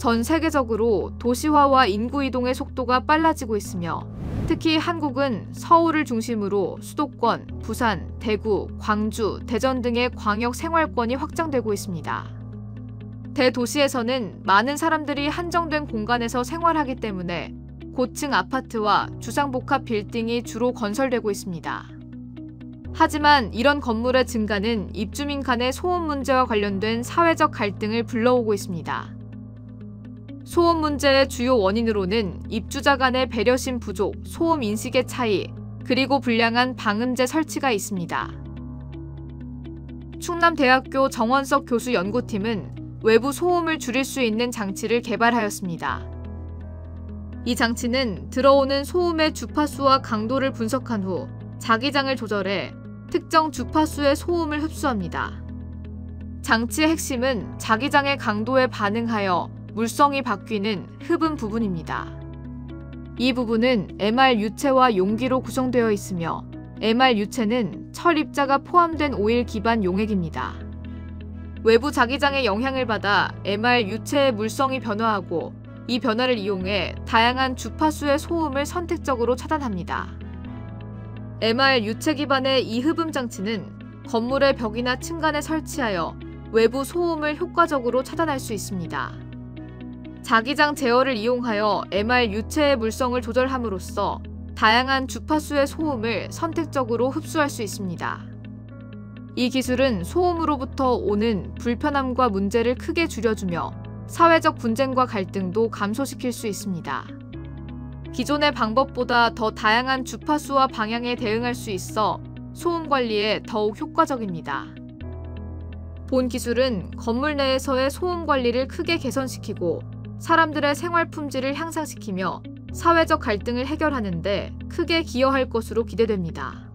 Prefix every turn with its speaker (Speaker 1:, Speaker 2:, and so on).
Speaker 1: 전 세계적으로 도시화와 인구 이동의 속도가 빨라지고 있으며 특히 한국은 서울을 중심으로 수도권, 부산, 대구, 광주, 대전 등의 광역 생활권이 확장되고 있습니다. 대도시에서는 많은 사람들이 한정된 공간에서 생활하기 때문에 고층 아파트와 주상복합 빌딩이 주로 건설되고 있습니다. 하지만 이런 건물의 증가는 입주민 간의 소음 문제와 관련된 사회적 갈등을 불러오고 있습니다. 소음 문제의 주요 원인으로는 입주자 간의 배려심 부족, 소음 인식의 차이, 그리고 불량한 방음제 설치가 있습니다. 충남대학교 정원석 교수 연구팀은 외부 소음을 줄일 수 있는 장치를 개발하였습니다. 이 장치는 들어오는 소음의 주파수와 강도를 분석한 후 자기장을 조절해 특정 주파수의 소음을 흡수합니다. 장치의 핵심은 자기장의 강도에 반응하여 물성이 바뀌는 흡음 부분입니다. 이 부분은 MR 유체와 용기로 구성되어 있으며 MR 유체는 철 입자가 포함된 오일 기반 용액입니다. 외부 자기장의 영향을 받아 MR 유체의 물성이 변화하고 이 변화를 이용해 다양한 주파수의 소음을 선택적으로 차단합니다. MR 유체 기반의 이 흡음 장치는 건물의 벽이나 층간에 설치하여 외부 소음을 효과적으로 차단할 수 있습니다. 자기장 제어를 이용하여 MR 유체의 물성을 조절함으로써 다양한 주파수의 소음을 선택적으로 흡수할 수 있습니다. 이 기술은 소음으로부터 오는 불편함과 문제를 크게 줄여주며 사회적 분쟁과 갈등도 감소시킬 수 있습니다. 기존의 방법보다 더 다양한 주파수와 방향에 대응할 수 있어 소음 관리에 더욱 효과적입니다. 본 기술은 건물 내에서의 소음 관리를 크게 개선시키고 사람들의 생활 품질을 향상시키며 사회적 갈등을 해결하는 데 크게 기여할 것으로 기대됩니다.